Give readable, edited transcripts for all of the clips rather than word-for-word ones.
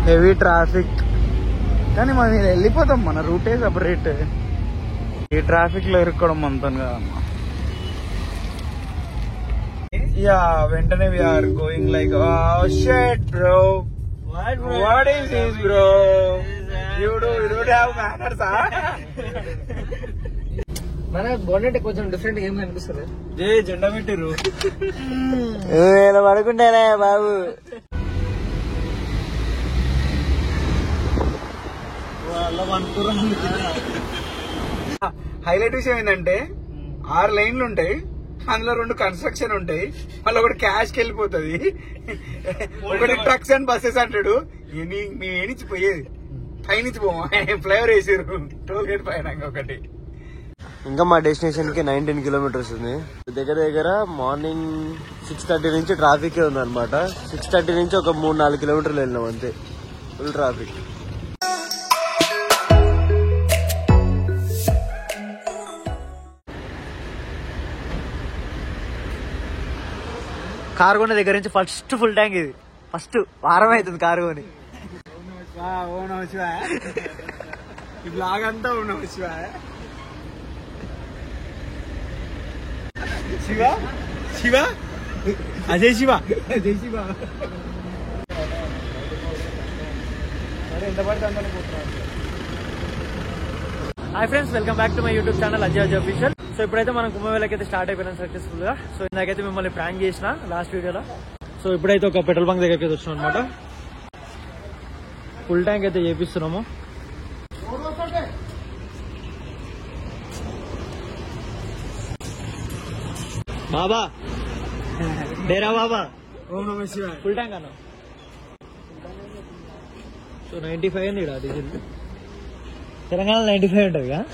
Heavy traffic, కానీ మనం వెళ్ళిపోతాం, మన రూటే సపరేట్. ఈ ట్రాఫిక్ లో ఇరుక్కోవడం మనతో కదమ్మా. యా వెంటనే we are going like oh shit bro, what is this bro, you don't have manners మన బోనెట్ కొంచెం డిఫరెంట్ ఏం కనిపిస్తుంది. జెండా పెట్టిరు పడుకుంటారా బాబు. హైలైట్ విషయం ఏంటంటే 6 లైన్లు ఉంటాయి, అందులో 2 కన్స్ట్రక్షన్ ఉంటాయి, మళ్ళీ ఒకటి క్యాష్కి వెళ్ళిపోతుంది, ఒకటి ట్రక్స్ అండ్ బస్సెస్ అంటాడు. మేము ఏనిచ్చి పోయేది పైనుంచి పోమా, ఫ్లైఓవర్ వేసారు టోల్ గేట్ పైన ఒకటి. ఇంకా మా డెస్టినేషన్ కి 19 కిలోమీటర్స్ ఉంది. దగ్గర దగ్గర మార్నింగ్ 6:30 నుంచి ట్రాఫిక్ ఉంది అనమాట. 6:30 నుంచి ఒక 3-4 కిలోమీటర్లు వెళ్ళినాం అంతే, ఫుల్ ట్రాఫిక్. కారు కొన్న దగ్గర నుంచి ఫస్ట్ ఫుల్ ట్యాంక్ ఇది. ఫస్ట్ వారం అవుతుంది కారు కొని. ఈ బ్లాగ్ అంతా ఉన్నావు శివ. శివ శివ అజయ్ శివ అజయ్ శివ ఎంత పడితే అంత పోతున్నారు. Hi friends, welcome back to my YouTube channel Ajay official. So ఇప్పుడైతే మనం కుంభమేళకి అయితే స్టార్ట్ అయిపోయినాం సక్సెస్ఫుల్ గా. సో ఇందాకైతే మిమ్మల్ని ప్రాంక్ చేసిన లాస్ట్ వీడియోలో. సో ఇప్పుడైతే ఒక పెట్రోల్ బంక్ దగ్గరికి అయితే వచ్చినాం అనమాట. ఫుల్ ట్యాంక్ అయితే చేపిస్తున్నాము. బాబా డేరా బాబా, ఫుల్ ట్యాంక్ అన్న. సో 95 ఉంది ఇక్కడ డీజిల్. తెలంగాణ 95 ఉంటుంది కదా,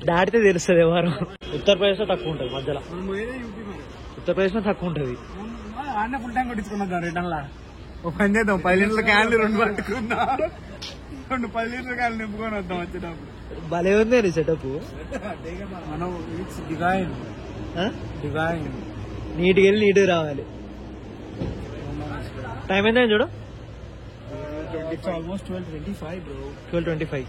దాటితే తెలుస్తుంది ఎవరు. ఉత్తరప్రదేశ్ లో తక్కువ ఉంటుంది, మధ్యలో ఉత్తరప్రదేశ్ లో తక్కువ ఉంటుంది. ఫుల్ ట్యాంక్ కొట్టించుకున్నా రిటర్న్ లా. ఒక పని చేద్దాం, 10 లీటర్ల క్యాన్లు 2 పట్టుకుందా, 2 10 లీటర్ల క్యాన్లు నింపుకొని వద్దాం వచ్చేటప్పుడు. భలే ఉంది సెటప్. మనం డివైన్ డివైన్ నీట్కి వెళ్ళి నీట్గా రావాలి. టైం ఎంత చూడు, ఆల్మోస్ట్ 12:25 బ్రో. 12:25.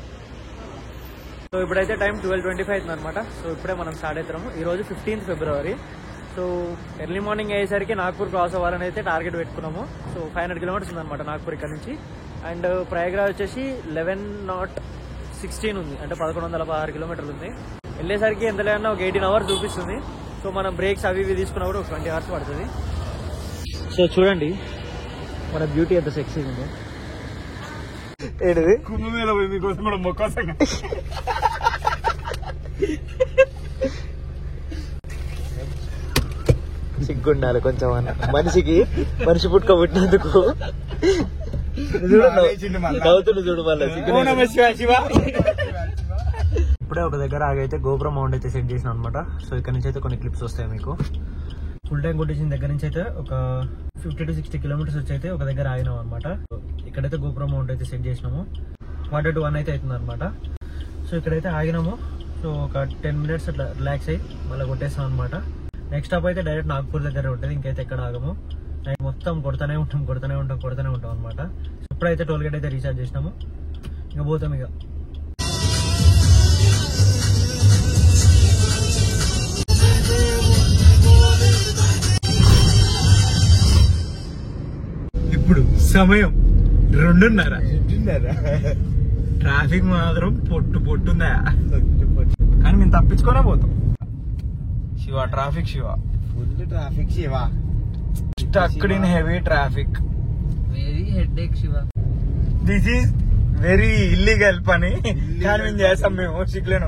సో ఇప్పుడైతే టైం 12:25 అవుతుంది అనమాట. సో ఇప్పుడే మనం స్టార్ట్ అవుతున్నాము. ఈరోజు 15th ఫిబ్రవరి. సో ఎర్లీ మార్నింగ్ అయ్యేసరికి నాగ్పూర్ క్రాస్ అవ్వాలని అయితే టార్గెట్ పెట్టుకున్నాము. సో 500 కిలోమీటర్స్ ఉందన్నమాట నాగ్పూర్ ఇక్కడ నుంచి. అండ్ ప్రయాగ్రాజ్ వచ్చేసి 11:16 ఉంది, అంటే 1116 కిలోమీటర్లు ఉంది. వెళ్ళేసరికి ఎంత లేదన్నా ఒక 18 hours చూపిస్తుంది. సో మనం బ్రేక్స్ అవి ఇవి తీసుకున్నా కూడా ఒక 20 hours పడుతుంది. సో చూడండి మన బ్యూటీ ఎంత సెక్సీ ఉందో. ఏంటిది కుంభమేళ పోయి మీకోసం కూడా మొక్కోసం సిగ్గుండాలి కొంచెం అన్న మనిషికి, మనిషి పుట్టుక పుట్టినందుకు. నవ్వుతుంది చూడు మళ్ళీ. ఇప్పుడే ఒక దగ్గర ఆగైతే గోపురం మౌంట్ అయితే సెట్ చేసిన అనమాట. సో ఇక్కడ నుంచి అయితే కొన్ని క్లిప్స్ వస్తాయి మీకు. ఫుల్ టైం కొట్టేసిన దగ్గర నుంచి అయితే ఒక 50 to 60 కిలోమీటర్స్ వచ్చి అయితే ఒక దగ్గర ఆగినాం అనమాట. ఇక్కడైతే గోపురం మౌంట్ అయితే సెట్ చేసినాము. 1 to 1 అయితే అవుతుంది అనమాట. సో ఇక్కడైతే ఆగినాము. సో ఒక 10 minutes అట్లా రిలాక్స్ అయ్యి మళ్ళీ కొట్టేస్తాం అనమాట. నెక్స్ట్ స్టాప్ అయితే డైరెక్ట్ నాగ్పూర్ దగ్గర ఉంటుంది, ఇంకైతే ఎక్కడ ఆగము. నైట్ మొత్తం కొడుతూనే ఉంటాం అనమాట. ఇప్పుడైతే టోల్ గేట్ అయితే రీఛార్జ్ చేసినాము, ఇంకా పోతాం. ఇక ఇప్పుడు సమయం 2:30. ట్రాఫిక్ మాత్రం పొట్టుందా, కానీ మేము తప్పించుకోనే పోతాం. Shiva traffic, Shiva full traffic, Shiva stucked in heavy traffic. Very headache Shiva. This is very illegal పని, కానీ మేము చేస్తాం. మేము సిగ్గులేను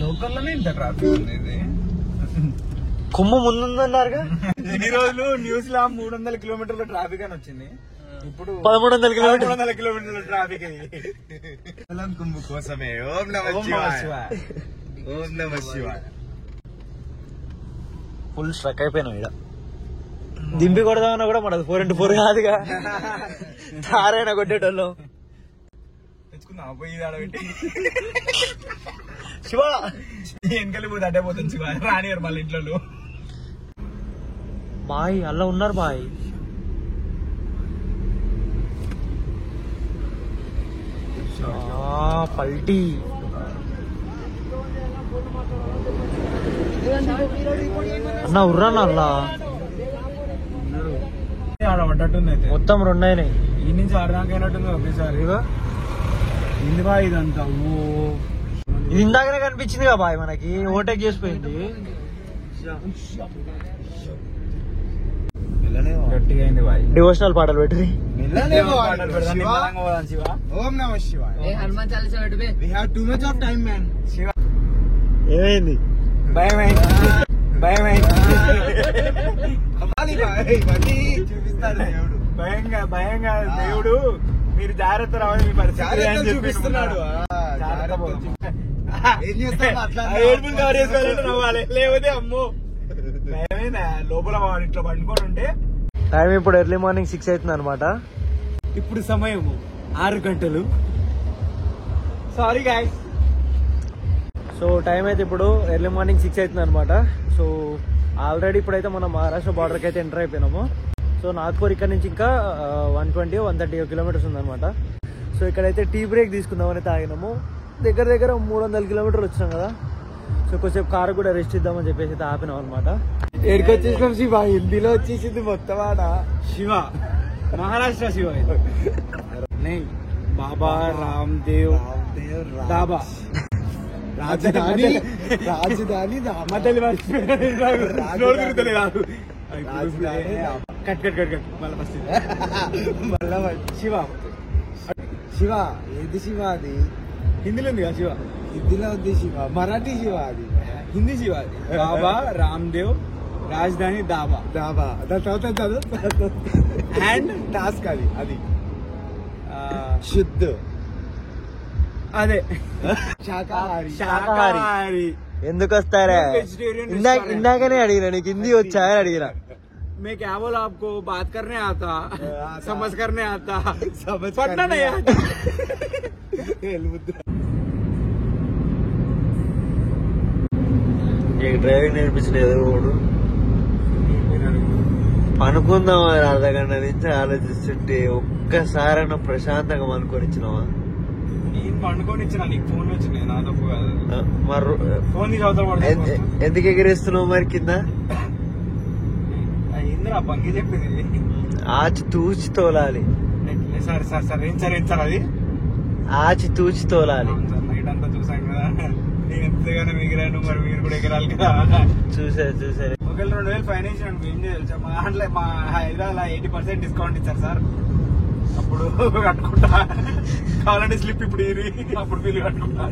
లోకల్లోనే ఇంత ట్రాఫిక్ ఉంది. కుమ్మ ముందున్నారుగా. ఎన్ని రోజులు న్యూస్ లో 300 కిలోమీటర్ల ట్రాఫిక్ అని వచ్చింది, ఇప్పుడు 1300 కిలోమీటర్ల ట్రాఫిక్ అయ్యి. కుంభ కోసమే. ఓం నమః శివాయ, ఓం నమః శివాయ. ఫుల్ స్ట్రక్ అయిపోయినాం ఇక్కడ. దింపి కొడదామన్నా కూడా మనది 4x4 కాదుగా, తారైనా కొట్టేటోళ్ళం. తెచ్చుకుందాం పోయి ఆడబెట్టి. శివ వెనకలి పోతే అడ్డే పోతుంది శివ, రానియరు మళ్ళీ ఇంట్లో. బాయ్ అలా ఉన్నారు బాయ్. పల్టీ అన్న ఉర్రాన్న అల్లా ఆడబడ్డట్టుంది అయితే మొత్తం 2 అయినాయి. ఈ నుంచి ఆడదాకా అయినట్టుంది ఒకేసారి. ఇది బా ఇదంతా ఇది ఇందాకనే కనిపించింది కదా బాయ్, మనకి ఓవర్టేక్ చేసిపోయింది. గట్టిగా అయింది బాయ్. డివోషనల్ పాటలు పెట్టి ఏమైంది? భయంగా దేవుడు మీరు జాగ్రత్త రావాలి, మీ పరిస్థితి చూపిస్తున్నాడు. ఏడుపులు కవర్ చేసుకోవాలంటే నవ్వాలి, లేకపోతే అమ్మో భయమైందా. లోపల ఇట్లా పండుకొని ఉంటే టైం ఇప్పుడు ఎర్లీ మార్నింగ్ 6 అవుతుంది అనమాట. ఇప్పుడు సమయం 6 గంటలు. Sorry guys. సో టైం అయితే ఇప్పుడు ఎర్లీ మార్నింగ్ 6 అవుతుంది అనమాట. సో ఆల్రెడీ ఇప్పుడైతే మనం మహారాష్ట్ర బార్డర్కి అయితే ఎంటర్ అయిపోయినాము. సో నాగ్పూర్ ఇక్కడ నుంచి ఇంకా 120-130 కిలోమీటర్స్ ఉందన్నమాట. సో ఇక్కడైతే టీ బ్రేక్ తీసుకుందామని అయితే ఆగినాము. దగ్గర 300 కిలోమీటర్లు వచ్చినాం కదా. సో కొంచెంసేపు కారు కూడా రెస్ట్ ఇద్దామని చెప్పేసి అయితే ఆపినాం అనమాట. ఏడికి వచ్చేసినాం శివ, హిందీలో వచ్చేసింది మొత్తం ఆడ. శివ మహారాష్ట్ర శివ బాబా రామ్దేవ్ దాబా రాజధాని శివ శివ ఏది శివ అది హిందీలో ఉంది కదా. శివ హిందీలో ఉంది శివ, మరాఠీ శివ అది, హిందీ శివ అది. బాబా రామ్దేవ్ రాజధాని దాబా దాని తర్వాత అండ్ టాస్క్ అది శుద్ధ అదే శాకాహారి. ఎందుకు వస్తారా? ఇందాకనే అడిగినా నీకు హిందీ వచ్చా అని అడిగినా. मैं क्या बोला आपको, बात करने आता, समझ करने आता, पढ़ना नहीं आता. డ్రైవింగ్ నేర్పించలేదు వాడు. పనుకుందాం అని అర్ధగంట నుంచి ఆలోచిస్తుంటే ఒక్కసారైనా ప్రశాంతంగా పనుకొని ఇచ్చినావా? నేను పండుకొని ఇచ్చిన, నీకు ఫోన్ వచ్చినాయి, నా తప్పు కాదు. మరి ఫోన్ తీసి ఎందుకు ఎగిరేస్తున్నావు మరి కింద? ఇందిరా పంగి చెప్పింది ఆచి తూచి తోలాలి. సరే అది ఆచి తూచి తోలాలి. నైట్ అంతా చూసాం కదా, నేను ఎంతగానో ఎగిరాను, మరి మీరు కూడా ఎగరాలి కదా. చూసారు. ఒకవేళ 2000 ఫైన్ వేసినాను, ఏం చేయాలి? మా దాంట్లో మా హైదరాబాద్ 80% డిస్కౌంట్ ఇచ్చారు సార్. అప్పుడు కట్టుకుంటా, కావాలంటే స్లిప్ ఇప్పుడు ఇది, అప్పుడు బిల్లు కట్టుకుంటా.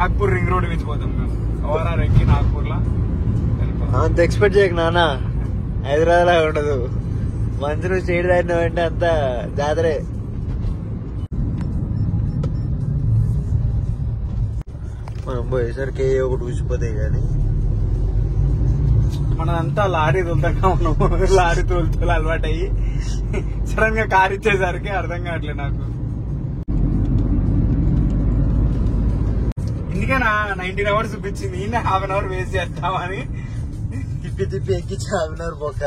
నాగ్పూర్ రింగ్ రోడ్ మించిపోతాం మేము, ఓవరాల్ ఎక్కి నాగ్పూర్ లో. అంత ఎక్స్పెక్ట్ చేయకు నానా, హైదరాబాద్ లాగా ఉండదు. మంచి నువ్వు స్టేట్ దాటినావంటే అంత జాతరే. మనం పోయేసరికి ఒకటి ఊసిపోతాయి కానీ మనంతా లారీ తోలుతాగా ఉన్నాము. లారీ తోలుతూ అలవాటు అయ్యి సడన్ గా కార్ ఇచ్చేసరికి అర్థం కావట్లేదు నాకు. ఇందుకేనా 19 hours చూపించింది, ఈయన ½ hour వేస్ట్ చేస్తామని తిప్పి ఎక్కించి అవినారు పోక.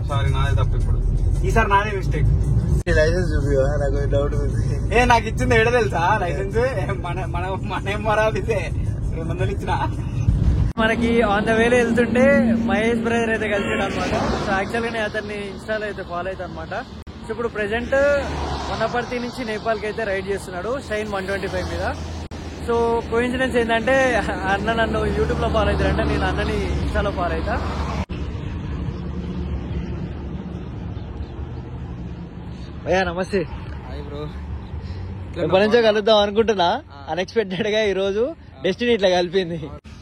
సారీ, నాదే తప్పు. ఇప్పుడు ఈసారి నాదే మిస్టేక్. లైసెన్స్ చూపివా, నాకు డౌట్ ఉంది. నాకు ఇచ్చింది ఏడ తెలుసా లైసెన్స్? మన ఏం మరాదితే 200 ఇచ్చిన. మనకి ఆన్ ద వేలో వెళ్తుంటే మహేష్ బ్రదర్ అయితే కలిసాడు అనమాట. సో యాక్చువల్ గా నేను అతన్ని ఇన్స్టాలో అయితే ఫాలో అవుతా అనమాట. సో ఇప్పుడు ప్రెసెంట్ వనపర్తి నుంచి నేపాల్ కి అయితే రైడ్ చేస్తున్నాడు షైన్ 125 మీద. సో కోఇన్సిడెన్స్ ఏంటంటే అన్న నన్ను యూట్యూబ్ లో ఫాలో అవుతారంటే నేను అన్నని ఇన్స్టాలో ఫాలో అవుతా. భయ్యా నమస్తే. ఎప్పటి నుంచో కలుద్దాం అనుకుంటున్నా, అన్ఎక్స్పెక్టెడ్ గా ఈ రోజు డెస్టినీ ఇట్లా కలిపింది.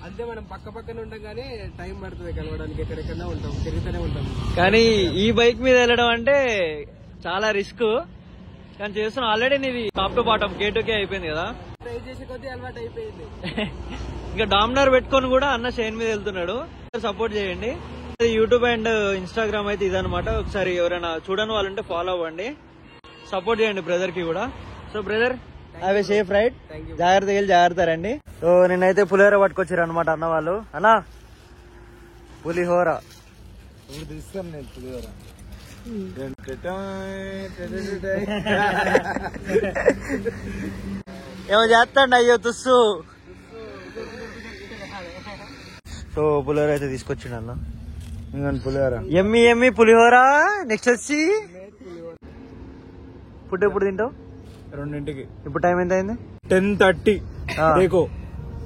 అంతే, మనం పక్కన ఉంటాం కానీ టైం పడుతుంది కలవడానికి, ఎక్కడెక్కడ ఉంటాం, తిరుగుతూనే ఉంటాం. కానీ ఈ బైక్ మీద వెళ్ళడం అంటే చాలా రిస్క్, కానీ చేస్తున్నాం. ఆల్రెడీ నీది టాప్ టు బాటం K2K అయిపోయింది కదా, ట్రై చేసే కొద్దీ అలవాటు అయిపోయింది. ఇంకా డామినర్ పెట్టుకొని కూడా అన్న షైన్ మీద వెళ్తున్నాడు. సపోర్ట్ చేయండి. యూట్యూబ్ అండ్ ఇన్స్టాగ్రామ్ అయితే ఇదనమాట. ఒకసారి ఎవరైనా చూడని వాళ్ళు ఉంటే ఫాలో అవ్వండి, సపోర్ట్ చేయండి బ్రదర్ కి కూడా. So brother have a safe ride, జాగ్రత్తగా వెళ్ళి జాగ్రత్త రండి. సో నేనైతే పులిహోర పట్టుకొచ్చారు అనమాట అన్న వాళ్ళు. అన్నా పులిహోర. ఇప్పుడు తీస్తాను నేను పులిహోర. ఏమో చేస్తాండి అయ్యో తుస్సు. సో పులిహోర అయితే తీసుకొచ్చిండు అన్న. ఇంకా పులిహోర ఎమ్మి పులిహోర. నెక్స్ట్ వచ్చి ఫుడ్ ఎప్పుడు తింటావు? 2ంటికి. ఇప్పుడు టైం ఎంత అయింది? 10:30.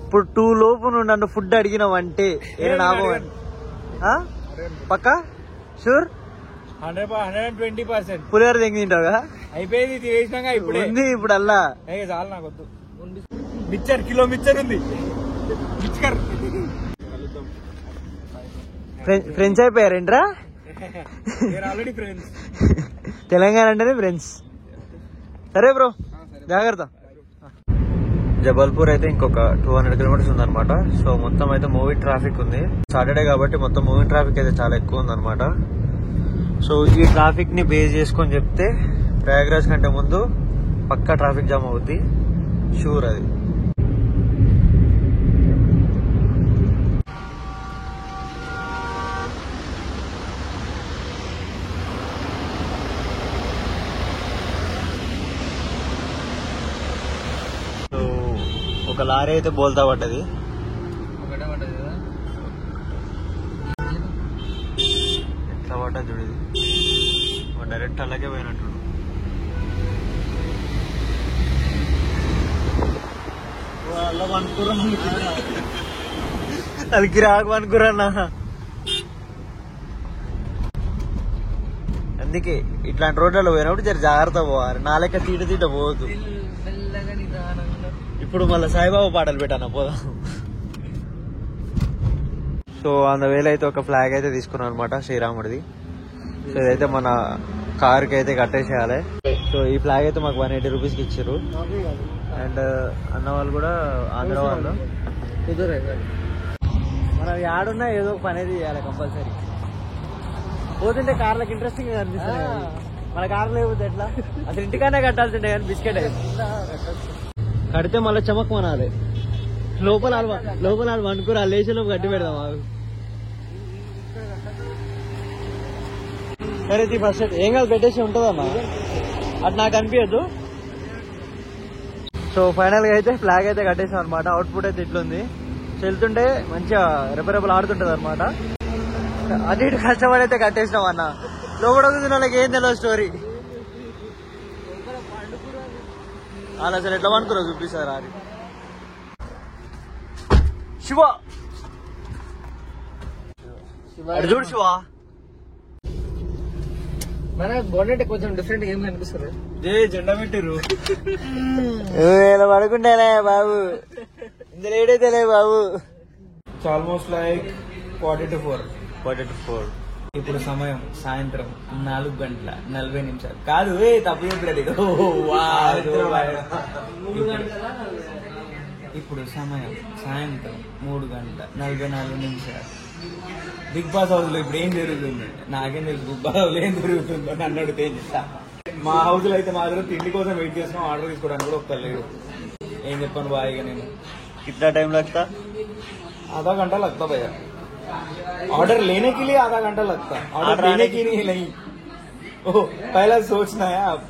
ఇప్పుడు 2 లోపు నువ్వు నన్ను ఫుడ్ అడిగినావంటే పక్కా షూర్ 120%. పులిహోర తెంగి తింటావుగా? అయిపోయింది తినేసినాక ఇప్పుడు ఉంది. ఇప్పుడు అల్లా చాలు నాకు వద్దు. మిక్చర్ కిలో మిక్చర్ ఉంది. మిక్చర్ ఫ్రెండ్స్ అయిపోయారేంట్రా? Already friends. తెలంగాణ అంటేనే ఫ్రెండ్స్. సరే బ్రో, జాగ్రత్త. జబల్పూర్ అయితే ఇంకొక 200 కిలోమీటర్స్ ఉందన్నమాట. సో మొత్తం అయితే మూవీ ట్రాఫిక్ ఉంది. సాటర్డే కాబట్టి మొత్తం మూవీ ట్రాఫిక్ అయితే చాలా ఎక్కువ ఉందన్నమాట. సో ఈ ట్రాఫిక్ ని బేస్ చేసుకొని చెప్తే ప్రయాగ్రాజ్ కంటే ముందు పక్కా ట్రాఫిక్ జామ్ అవుద్ది, షూర్ అది. ఒక లారీ అయితే బోల్తా పడ్డది. ఎట్లా పడ్డా చూడు, ఇది డైరెక్ట్ అలాగే పోయినట్టు. అదికి రాకు అనుకురన్నా. అందుకే ఇట్లాంటి రోడ్లలో పోయినప్పుడు జర జాగ్రత్త పోవాలి. నా లెక్క తీట పోవద్దు. ఇప్పుడు మళ్ళీ సాయిబాబా పాటలు పెట్టాను పోదాం. సో అందువేళ అయితే ఒక ఫ్లాగ్ అయితే తీసుకున్నాం అనమాట, శ్రీరాముడిది. సో ఇదైతే మన కార్కి అయితే కట్టేసేయాలి. సో ఈ ఫ్లాగ్ అయితే మాకు 180 రూపీస్కి ఇచ్చారు. అండ్ అన్న వాళ్ళు కూడా ఆంధ్ర వాళ్ళు. మనం యాడున్నా ఏదో ఒక పని అయితే చేయాలి కంపల్సరీ. పోతుంటే కార్లకు ఇంట్రెస్టింగ్ గా కనిపిస్తుంది. మన కార్లు లేకపోతే ఎట్లా? అసలు ఇంటికన్నా కట్టాల్సిండే కానీ బిస్కెట్ కడితే మళ్ళీ చమక్ మనాలి. లోపల అనుకురా లేచేలోపు గట్టి పెడదాం. సరే ఫస్ట్ ఏం కాదు, పెట్టేసి ఉంటుందమ్మా, అది నాకు అనిపించదు. సో ఫైనల్ గా అయితే ఫ్లాగ్ అయితే కట్టేసాం అనమాట. అవుట్పుట్ అయితే ఇట్లుంది. వెళ్తుంటే మంచిగా రెపరెపలు ఆడుతుంటది అనమాట. అది ఇటు కష్టపడి అయితే కట్టేసినాం అన్న. లోపల కూర్చున్న వాళ్ళకి ఏం తెలియదు స్టోరీ. అలా అసలు ఎట్లా అనుకురా చూపిస్తారా అది. శివ చూడు శివ, మన బోనెట్ కొంచెం డిఫరెంట్ ఏం కనిపిస్తుంది. జెండా పెట్టిర్రు. ఇలా పడుకుంటానే బాబు, ఇందులో ఏడైతేలే బాబు. Almost like 40 to 4. ఇప్పుడు సమయం సాయంత్రం 4:40 కాదు, తప్పు చెప్పలేదు. ఇప్పుడు సమయం సాయంత్రం 3:44. బిగ్ బాస్ హౌస్ లో ఇప్పుడు ఏం జరుగుతుంది నాకేం తెలుసు. బిగ్ బాస్ హౌస్ ఏం జరుగుతుందో నన్ను అడిగితే ఏం చేస్తా. మా హౌస్ లో అయితే మాత్రం తిండి కోసం వెయిట్ చేస్తున్నాం. ఆర్డర్ తీసుకోవడానికి కూడా ఒక్కర్లేదు. ఏం చెప్పాను బాగా, నేను कितना टाइम लगता? आधा घंटा लगता भैया. ऑर्डर लेने के लिए आधा घंटा लगता, ऑर्डर लेने के लिए नहीं. ओह पहला सोचना है आप.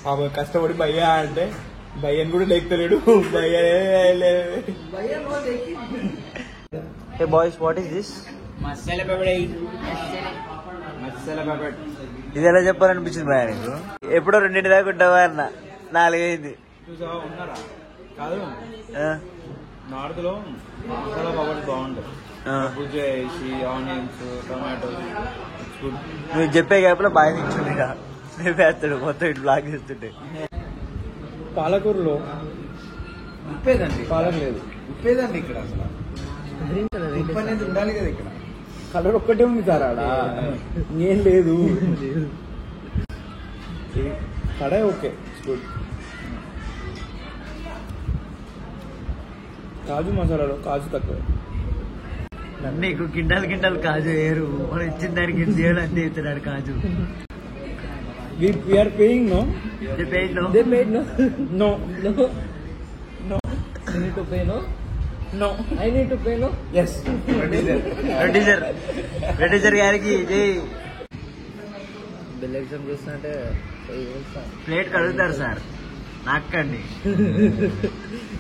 अब కష్టపడి భయ్యా అంటే భయ్యని కూడా లేకపోలేడు. భయ్యా Hey boys, what is this? Masala pepper. Masala pepper ఇది ఎలా చెప్పాలనిపించింది భయ్యా నీకు? ఎప్పుడో 2 దాకా ఉంటావా అన్న, 4 అయింది. చూసావా ఉన్నారా? కాదు, నార్త్ లో మసాలా పౌడర్ బాగుంటుంది. పూజ వేసి ఆనియన్స్ టొమాటోస్ గుడ్. నువ్వు చెప్పే గ్యాప్ లో బాగా నిల్చుంది వేస్తాడు మొత్తం ఇటు బ్లాక్ చేస్తుంటే. పాలకూరలో ఉప్పేదండి, పాలక లేదు, ఉప్పేదండి ఇక్కడ. అసలు ఉప్పు అనేది ఉండాలి కదా ఇక్కడ. కలర్ ఒక్కటే ఉంది సార్ ఆడ, ఏం లేదు. కడాయి ఓకే గుడ్. కాజు మసాలాలో కాజు తక్కువ. నీకు కింటాలు కాజు వేయరు, మనం ఇచ్చిన దానికి అంతే ఇస్తున్నాడు కాజు. We are paying, no? They paid, no? They paid, no? No. You need to pay, no? No I need to pay no. Yes producer గారికి జై. బిల్ ఎగ్జామ్ చూస్తుంటే ప్లేట్ కడుగుతారు సార్, నాకండి.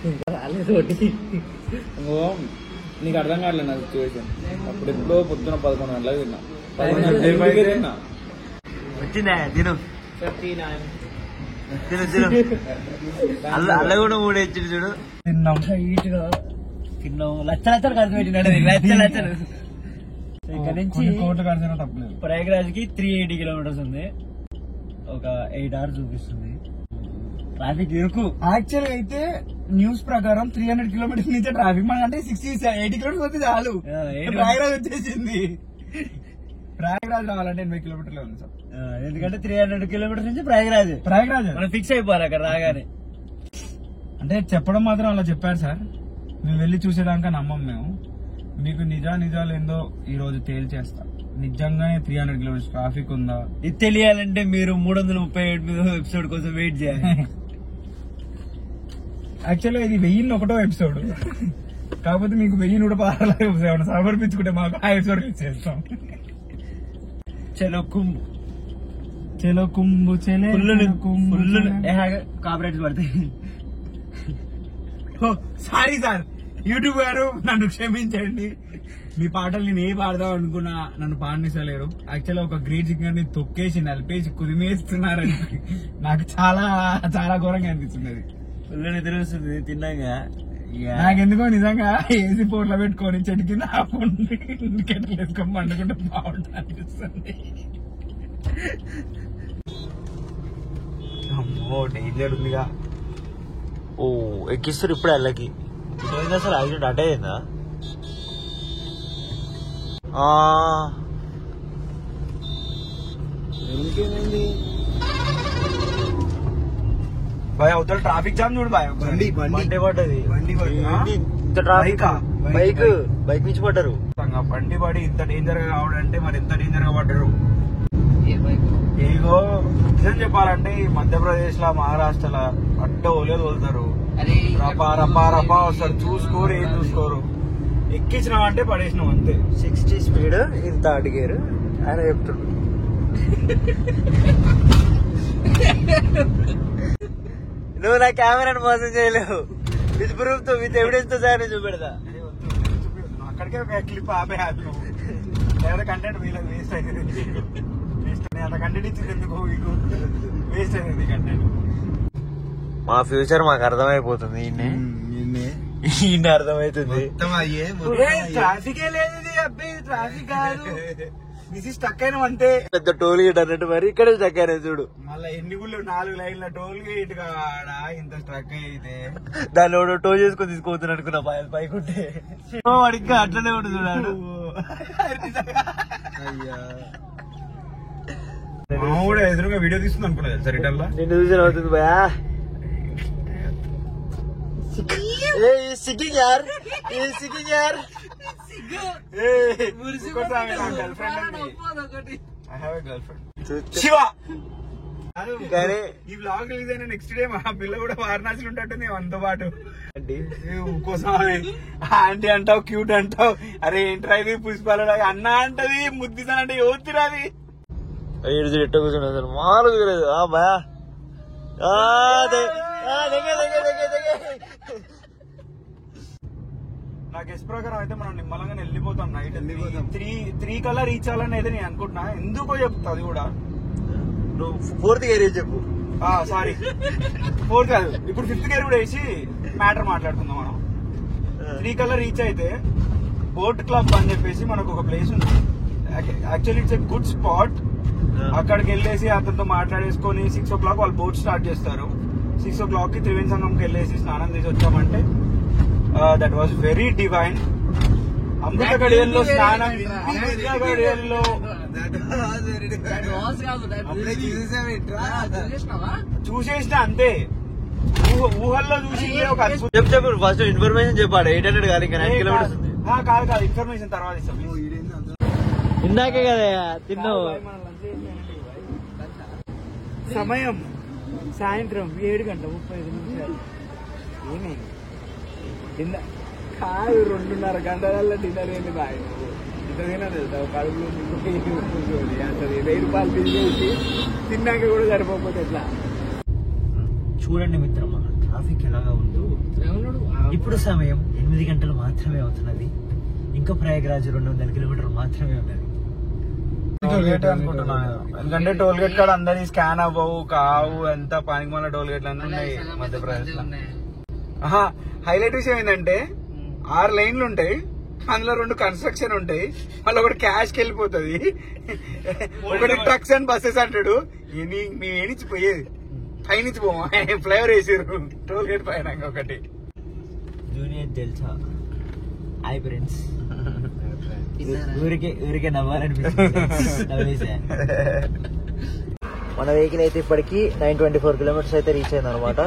ఇంకా రాలేదు ఒకటి. నీకు అర్థం కావట్లేదు నా సిచ్యువేషన్. అప్పుడు ఎప్పుడో పొద్దున 11 గంటలకు తిన్నా. వచ్చిందా తిను తిను తిను. అల్ల కూడా 3 ఇచ్చింది చూడు. తిన్నాం హీట్ గా తిన్నాం. లచ్చలు ఖర్చు పెట్టినాడు. లచ్చలు ఇక్కడ నుంచి కోట్లు ఖర్చు తప్పలేదు. ప్రయాగ్రాజ్ కి 380 కిలోమీటర్స్ ఉంది. ఒక 8 hours చూపిస్తుంది. ట్రాఫిక్ ఇరుకు. యాక్చువల్ అయితే న్యూస్ ప్రకారం 300 కిలోమీటర్స్ నుంచి ట్రాఫిక్, మన అంటే 80 కిలోమీటర్స్ వస్తే చాలు. ప్రయాగ్రాజ్ వచ్చేసింది. ప్రయాగ్రాజ్ రావాలంటే 80 కిలోమీటర్లు ఉంది సార్. ఎందుకంటే 300 కిలోమీటర్స్ నుంచి ప్రయాగ్రాజ్ మనం ఫిక్స్ అయిపోవాలి అక్కడ రాగానే. అంటే చెప్పడం మాత్రం అలా చెప్పారు సార్. మేము వెళ్ళి చూసేదాకా నమ్మం మేము. మీకు నిజాలు ఏందో ఈ రోజు తేల్చేస్తా. నిజంగానే 300 కిలోమీటర్స్ ట్రాఫిక్ ఉందా ఇది తెలియాలంటే మీరు 337 ఎపిసోడ్ కోసం వెయిట్ చేయాలి. యాక్చువల్గా ఇది 1001వ ఎపిసోడ్. కాకపోతే మీకు 1116 సమర్పించుకుంటే మాకు ఆ ఎపిసోడ్ చేస్తాం. చలో కుంభ్ ఫుల్ కాపరేట్స్ పడతాయి. సారీ సార్, యూట్యూబ్ గారు నన్ను క్షమించండి. మీ పాటలు నేను ఏ పాడదాం అనుకున్నా నన్ను పాడనిస్తలేరు. యాక్చువల్గా ఒక గ్రేట్ సింగర్ ని తొక్కేసి నలిపేసి కుదిమేస్తున్నారని నాకు చాలా చాలా ఘోరంగా అనిపిస్తుంది. అది ఫుల్ నిద్ర వస్తుంది తిన్నాక. నాకెందుకో నిజంగా ఏసీ పోర్లో పెట్టుకొని చెట్టు కింద ఇండికేటర్లు వేసుకొని పండుకుంటే బాగుంటుంది అనిపిస్తుంది. అమ్మో డేంజర్ ఉందిగా. ఓ ఎక్కిస్తారు ఇప్పుడు అల్లకి. ఇదేందా అసలు యాక్సిడెంట్ అటే అయిందా? ఇంకేమైంది బాయ్? అవుతాడు ట్రాఫిక్ జామ్ చూడు బాయ్. బండి పడ్డది. ఇంత ట్రాఫిక్. బైక్ నుంచి పడ్డారు. బండి పడి ఇంత డేంజర్ గా కావడంటే మరి ఎంత డేంజర్ గా పడ్డారు. ఏగో నిజం చెప్పాలంటే ఈ మధ్యప్రదేశ్ లా మహారాష్ట్రలో అట్ట ఓలే తోలుతారు. రపా రపా రపా వస్తారు. చూసుకోరు, ఏం చూసుకోరు. ఎక్కించినావంటే పడేసినాం అంతే. 60 స్పీడ్ ఇంత అడిగారు ఆయన చెప్తాడు. నువ్వు నా కెమెరాని మోసం చేయలేవు. విత్ ప్రూఫ్ తో విత్ ఎవిడెన్స్ తో సరే చూపెడతా. అక్కడికే ఒక క్లిప్ ఆపే లేదా కంటెంట్ వీళ్ళకి వేస్ట్ అయింది. అంత కంటెంట్ ఇచ్చింది ఎందుకు మీకు? వేస్ట్ అయింది కంటెంట్. మా ఫ్యూచర్ మాకు అర్థమైపోతుంది. ఈయన అర్థమవుతుంది. ట్రాఫికే లేదు అబ్బాయి, ట్రాఫిక్ కాదు. దిస్ ఇస్ స్టక్ అయినా అంటే పెద్ద టోల్ గేట్ అన్నట్టు మరి ఇక్కడ స్టక్ అయినా చూడు. మళ్ళీ ఎన్ని గుళ్ళు 4 లైన్ల టోల్ గేట్ కాడా ఇంత స్టక్ అయితే దానిలో టోల్ చేసుకొని తీసుకోవచ్చు అనుకున్నా. పైకుంటే వాడు ఇంకా అట్లనే ఉండు చూడాడు. కూడా ఎదురుగా వీడియో తీస్తుంది అనుకున్నది సార్. రిటర్న్ నిన్ను చూసిన అవుతుంది భయా. సిగ్గింగ్ యార్ శివ. కానీ ఈ బ్లాగ్ రిలీజ్ అయిన నెక్స్ట్ డే మా పిల్ల కూడా వారణాసిలో ఉంటుంటుంది మనతో పాటు. కోసం ఆంటీ అంటావు, క్యూట్ అంటావు. అరే ఏంట్రా ఇది పుష్పాలు అన్న అంటది, ముద్దిసాన్ అంటే యువతిరాది. ఎట్ట కూర్చున్నా అసలు మామూలుగా లేదు. భయా నా గెస్ట్ ప్రకారం అయితే మనం నిమ్మలంగా వెళ్ళిపోతాం. నైట్ 3 కల్లా రీచ్ అవ్వాలని అయితే నేను అనుకుంటున్నా. ఎందుకో చెప్తా అది కూడా. నువ్వు 4th గేర్ చెప్పు. సారీ 4th కాదు, ఇప్పుడు 5th గేర్ కూడా వేసి మ్యాటర్ మాట్లాడుకుందాం మనం. 3 కల్లా రీచ్ అయితే బోట్ క్లబ్ అని చెప్పేసి మనకు ఒక ప్లేస్ ఉంది. Actually it's a good spot. అక్కడికి వెళ్ళేసి అతనితో మాట్లాడేసుకొని 6 o'clock వాళ్ళు బోట్ స్టార్ట్ చేస్తారు. 6 o'clock కి త్రివేణి సంగంకి వెళ్ళేసి స్నానం చేసి వచ్చామంటే దట్ వాజ్ వెరీ డివైన్. అమృత గడియల్లో స్నానం, అమృత గడియల్లో చూసేసిన అంతే. ఊహల్లో చూసి ఒక అద్భుతం. చెప్పు ఫస్ట్ ఇన్ఫర్మేషన్ చెప్పాడు. 800 కాదు ఇంకా 9 కిలోమీటర్స్ ఉంది. కాదు ఇన్ఫర్మేషన్ తర్వాత ఇస్తాం. ఇందాకే కదా తిన్నావు. సమయం సాయంత్రం 7:35. ఏమైంది కాదు 2.5 గంటల డిన్నర్ ఏంది బాయ్ ఇంత తినదు కడుపులో అసలు 1000 రూపాయలు తీసేసి తిన్నాక కూడా సరిపోతే ఎట్లా. చూడండి మిత్రమా, ట్రాఫిక్ ఎలాగా ఉందో. ఇప్పుడు సమయం 8 గంటలు మాత్రమే అవుతున్నది. ఇంకా ప్రయాగరాజ్ 200 కిలోమీటర్లు మాత్రమే ఉన్నది. టోల్ గేట్ అనుకుంటున్నా, ఎందుకంటే టోల్ గేట్ కాడ అందరి స్కాన్ అవ్వవు కావు, ఎంత పానికి మన టోల్ గేట్లు అన్నీ ఉన్నాయి మధ్యప్రదేశ్ లో. హైలైట్ విషయం ఏంటంటే 6 లైన్లు ఉంటాయి, అందులో 2 కన్స్ట్రక్షన్ ఉంటాయి, మళ్ళీ ఒకటి క్యాష్ కి వెళ్ళిపోతుంది, ఒకటి ట్రక్స్ అండ్ బస్సెస్ అంటాడు. మేము ఏనిచ్చి పోయేది పైనుంచి పోమా, ఫ్లైఓవర్ వేసారు టోల్ గేట్ పైన ఒకటి. జూనియర్ తెలుసా? Hi friends. ఊరికే నవ్వాలనిపిస్తుంది. మన వెహికల్ అయితే ఇప్పటికి 924 కిలోమీటర్స్ అయితే రీచ్ అయింది అనమాట.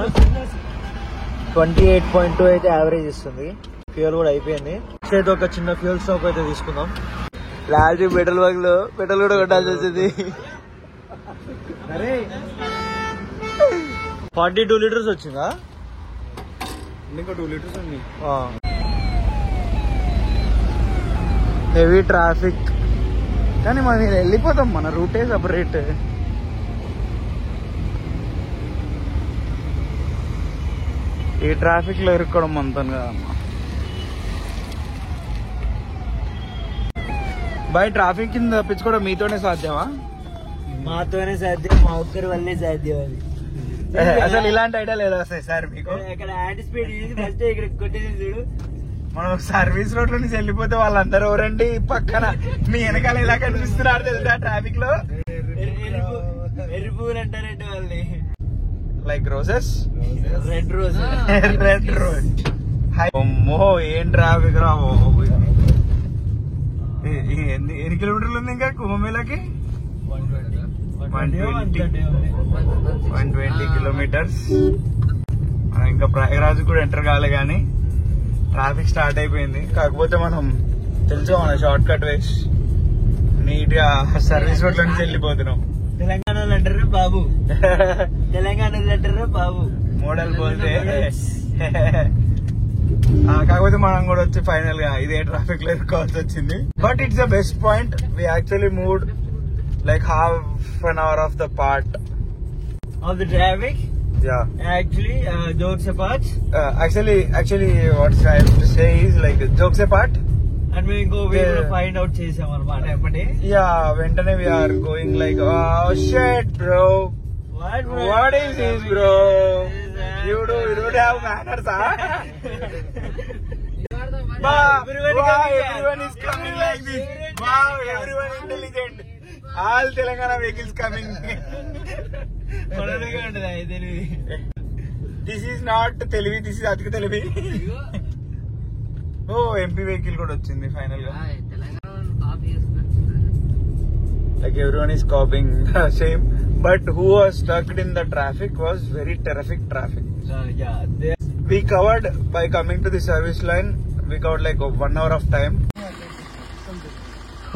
28.2 అయితే యావరేజ్ ఇస్తుంది. ఫ్యూయల్ కూడా అయిపోయింది. అయితే ఒక చిన్న ఫ్యూయల్ స్టాప్ అయితే తీసుకుందాం. లాస్ట్ పెట్రోల్ బంక్ లో పెట్రోల్ కూడా కొట్టాల్సి వచ్చింది. 42 లీటర్స్ వచ్చిందా? ఇంకా 2 లీటర్స్ ఉంది. హెవీ ట్రాఫిక్ కానీ మనం వెళ్ళిపోతాం, మన రూటే సపరేట్. ఈ ట్రాఫిక్ లో ఇరుక్కోవడం అంతాను కదమ్మా బాయ్. ట్రాఫిక్ కింద తప్పించుకోవడం మీతోనే సాధ్యమా? మాతోనే సాధ్యం, మా ఒక్కరి వల్లే సాధ్యం. అది అసలు ఇలాంటి ఐడియా లేదా సార్ మీకు? ఇక్కడ యాంటీ స్పీడ్ ఫస్ట్ ఇక్కడ కొట్టేసి చూడు. మనం సర్వీస్ రోడ్ లో నుంచి వెళ్ళిపోతే వాళ్ళందరూ ఎవరండి పక్కన మీ వెనకాల ఎలా కనిపిస్తున్నారు తెలుసా ట్రాఫిక్ లో? ఎర్రి పువ్వులు అంటారంటే వాళ్ళని, like roses, red rose. Red rose. అమ్మో ఏం ట్రాఫిక్ రా. ఎన్ని కిలోమీటర్లు ఉంది ఇంకా కుంభమేళకి? 120 కిలోమీటర్స్. మనం ఇంకా ప్రయాగరాజ్ కూడా ఎంటర్ కాలే కానీ ట్రాఫిక్ స్టార్ట్ అయిపోయింది. కాకపోతే మనం తెలుసు మన షార్ట్ కట్ వేస్ నీట్ గా సర్వీస్ రోడ్ నుంచి వెళ్ళిపోతున్నాం. తెలంగాణలో అంటారా బాబు, తెలంగాణలో అంటారా బాబు మోడల్ పోతే. కాకపోతే మనం కూడా వచ్చి ఫైనల్ గా ఇదే ట్రాఫిక్ లో ఇరుకోవాల్సి వచ్చింది. But it's the best point. We actually moved like half an hour of the part of the traffic. Yeah, actually jokes apart, actually what I have to say is like jokes apart, and we go find out chesam anamata eppade. Yeah, ventane we are going like, oh shit bro, what is this bro? You don't have manners, huh? Everyone is coming like this. Wow, everyone intelligent. All Telangana vehicles coming. This is not Televi, this is Adhika Televi. Oh, MP vehicle kuda vachindi final ga. Like everyone is copying the same, but who was stuck in the traffic was very terrific traffic. Yeah, we covered by coming to the service line. We covered like 1 hour of time.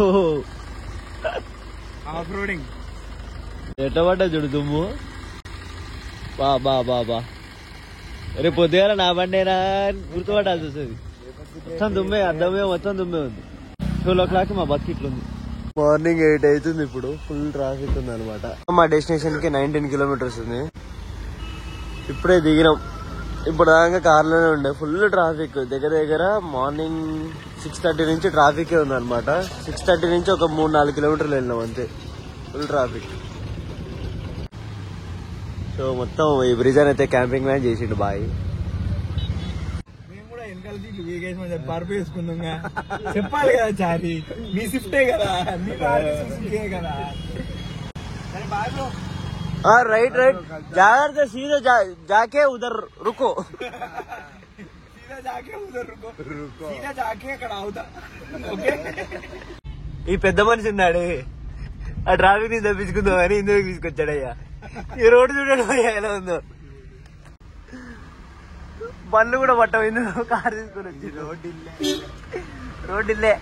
oh Off-roading. ఎట్లా పడ్డా చూడు దుమ్ము. బా రేపు పొద్దుగాల నా బండేనా గుర్తుపట్టాల్సి వస్తుంది. మొత్తం దుమ్మే, అద్దమే మొత్తం దుమ్మే ఉంది. 12 o'clock మా బస్కి ఇట్లుంది. మార్నింగ్ 8 అవుతుంది. ఇప్పుడు ఫుల్ ట్రాఫిక్ ఉంది అనమాట. మా డెస్టినేషన్ కి 19 కిలోమీటర్స్ ఉంది. ఇప్పుడే దిగినాం. ఇప్పుడు దాకా కార్లోనే ఉండే ఫుల్ ట్రాఫిక్. దగ్గర మార్నింగ్ 6:30 నుంచి ట్రాఫిక్ ఉంది అనమాట. 6:30 నుంచి ఒక 3-4 కిలోమీటర్లు వెళ్ళినాం అంతే. Full traffic. సో మొత్తం ఈ బ్రిడ్జ్ అయితే క్యాంపింగ్ మ్యాన్ చేసిండు బాయ్. మేము కూడా వెనకాల సీట్లు వేగేసి పరుపు వేసుకుందాం చెప్పాలి కదా చారి, మీ షిఫ్టే కదా, మీ కదా. राइट जाकर सीधे जाके उधर रुको. सीधा जाके उधर रुको. सीधा जाके అక్కడ అవుతా. ఓకే. ఈ పెద్ద మనిషి ఉన్నాడు ఆ ట్రాఫిక్ ని తప్పించుకుందామని ఇందుకు తీసుకొచ్చాడయ్యా. ఈ రోడ్డు చూడండి ఎలా ఉందో. బండ్లు కూడా పట్టమైంది. కారు తీసుకొని వచ్చి రోడ్డు ఇల్లే.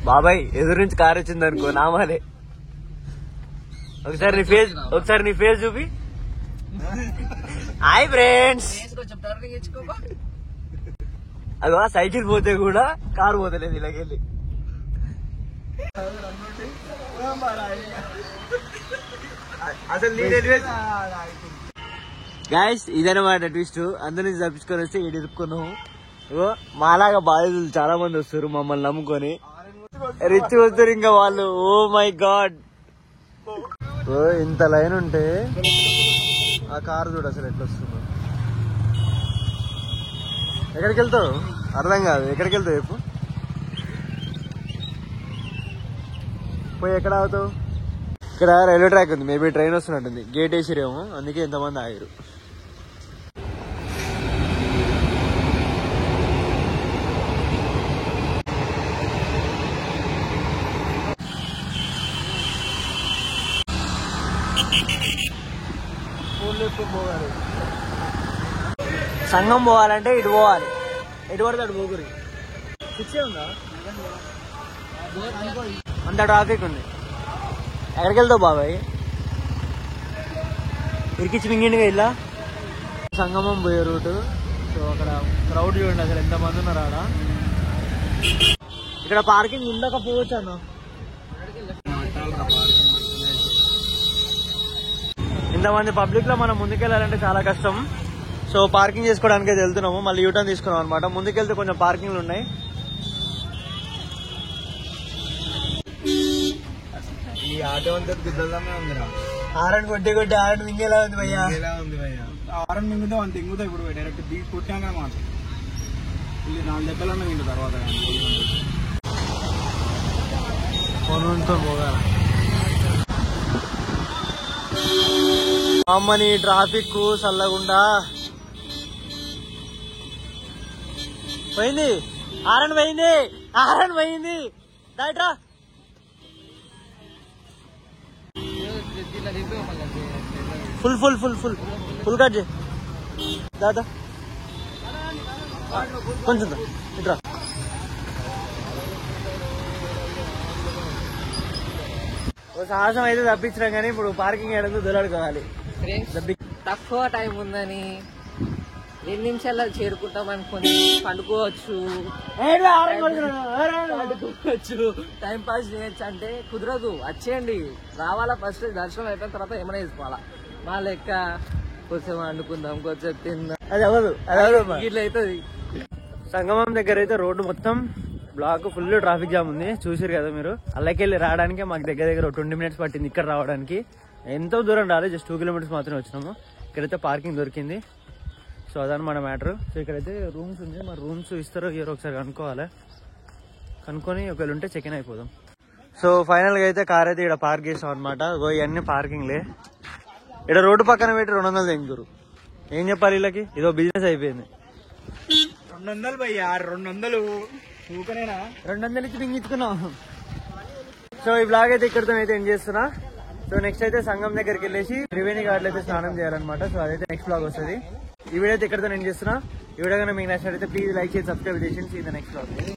బాబాయ్ ఎదురు నుంచి కారు వచ్చింది అనుకో నామాలే. ఒకసారి నీ ఫేస్ చూపి. Hi friends. అదో సైకిల్ పోతే కూడా కారు పోతలేదు ఇలాగెళ్ళి. గైస్ ఇదనమాట ట్విస్ట్. అందరి నుంచి తప్పించుకొని వస్తే ఇది ఇరుక్కున్నాము. ఇగో మాలాగా బాధితులు చాలా మంది వస్తారు మమ్మల్ని నమ్ముకొని. రిచ్ వస్తారు ఇంకా వాళ్ళు. ఓ మై గాడ్, ఇంత లైన్ ఉంటే ఆ కారు చూడు అసలు ఎట్లా వస్తుందో. ఎక్కడికి వెళ్తావు అర్థం కాదు. ఎక్కడికి వెళ్తావు చెప్పు. పోయి ఎక్కడ ఆగుతావు? ఇక్కడ రైల్వే ట్రాక్ ఉంది, మేబీ ట్రైన్ వస్తున్నట్టుంది. గేట్ వేసిరేమో, అందుకే ఎంతమంది ఆగారు. పోవాలి సంఘం పోవాలంటే ఇటు పోవాలి. ఎటు పడితే అటు పోగురి. ఫిక్సే ఉందా? అంత ట్రాఫిక్ ఉంది. ఎక్కడికి వెళ్తావు బాబాయ్? ఇరికిచ్చి మింగిండిగా ఇలా సంగమం పోయే రూటు. సో అక్కడ క్రౌడ్ చూడండి అసలు ఎంతమంది ఉన్నారు ఆడ. ఇక్కడ పార్కింగ్ ఉండకపోవచ్చు అన్న. ఇంతమంది పబ్లిక్ లో మనం ముందుకెళ్ళాలంటే చాలా కష్టం. సో పార్కింగ్ చేసుకోవడానికి అయితే వెళ్తున్నాము. మళ్ళీ యూటర్న్ తీసుకున్నాం అనమాట. ముందుకెళ్తే కొంచెం పార్కింగ్లు ఉన్నాయి. ఈ ఆటో అంతా గుద్దలమే ఉందిరా. హారన్ కొట్టి కొట్టి హారన్ మింగేలా ఉంది భయ్యా. ఎలా ఉంది భయ్యా? ఆరన్ మింగుతాం అంత ఇంగుతాం. ఇప్పుడు డైరెక్ట్ దిగి కొట్టాక మాట ಇಲ್ಲಿ 4 దెబ్బలన్నా తింటు తర్వాత ఫోన్తో పోగాలి. అమ్మని ట్రాఫిక్ చల్లగుండా పోయింది. హారన్ పోయింది, హారన్ పోయింది. దాట్రా full full full full full cut చేయి దాదా. కొంచెం ఇట్రా. ఓ సాహసం అయితే తప్పించినా కానీ ఇప్పుడు పార్కింగ్ ఏడదు దొలాడుకోవాలి. తక్కువ టైం ఉందని 2 నిమిషాల్లో చేరుకుంటాం అనుకుని పండుకోవచ్చు, టైం పాస్ చేయొచ్చు అంటే కుదరదు. వచ్చేయండి, రావాలా. ఫస్ట్ దర్శనం అయిపోయిన తర్వాత ఏమైనా చేసుకోవాలా. మా లెక్క కొంచెం వండుకుందాం, కొంచెం తిందాం, అది అవ్వదు, అది అవ్వదు. ఇట్లా అవుతుంది. సంగమం దగ్గర అయితే రోడ్డు మొత్తం బ్లాక్, ఫుల్ ట్రాఫిక్ జామ్ ఉంది. చూసారు కదా మీరు. అల్లకెళ్ళి రావడానికి మాకు దగ్గర దగ్గర 20 మినిట్స్ పట్టింది. ఇక్కడ రావడానికి ఎంతో దూరం రాలేదు, జస్ట్ 2 కిలోమీటర్స్ మాత్రమే వచ్చినాము. ఇక్కడైతే పార్కింగ్ దొరికింది. సో అదనమాట మ్యాటర్. సో ఇక్కడైతే రూమ్స్ ఉంది. మరి రూమ్స్ ఇస్తారో ఇయర్ ఒకసారి కనుక్కోవాలి. కనుక్కొని ఒకవేళ ఉంటే చెక్ ఇన్ అయిపోదాం. సో ఫైనల్ గా అయితే కార్ అయితే ఇక్కడ పార్క్ చేసాం అనమాట. ఇవన్నీ పార్కింగ్లే. ఇక్కడ రోడ్డు పక్కన పెట్టి 200 తెంగురు. ఏం చెప్పాలి వీళ్ళకి? ఇదో బిజినెస్ అయిపోయింది. 200 భయ్యా, 200 ఊకనేనా? 200 ఇచ్చి దింగించుకున్నాం. సో ఈ బ్లాగ్ అయితే ఇక్కడితో అయితే ఎండ్ చేస్తున్నా. సో నెక్స్ట్ అయితే సంగం దగ్గరికి వెళ్ళేసి త్రివేణి ఘాట్లో అయితే స్నానం చేయాలన్నమాట. సో అదైతే నెక్స్ట్ బ్లాగ్ వస్తుంది. ఈ వీడియో అయితే ఇక్కడితో ఎండ్ చేస్తున్నా. ఈ వీడియో కన్నా మీకు నచ్చినట్లయితే ప్లీజ్ లైక్ చేసి సబ్స్క్రైబ్ చేసి నెక్స్ట్ బ్లాగ్.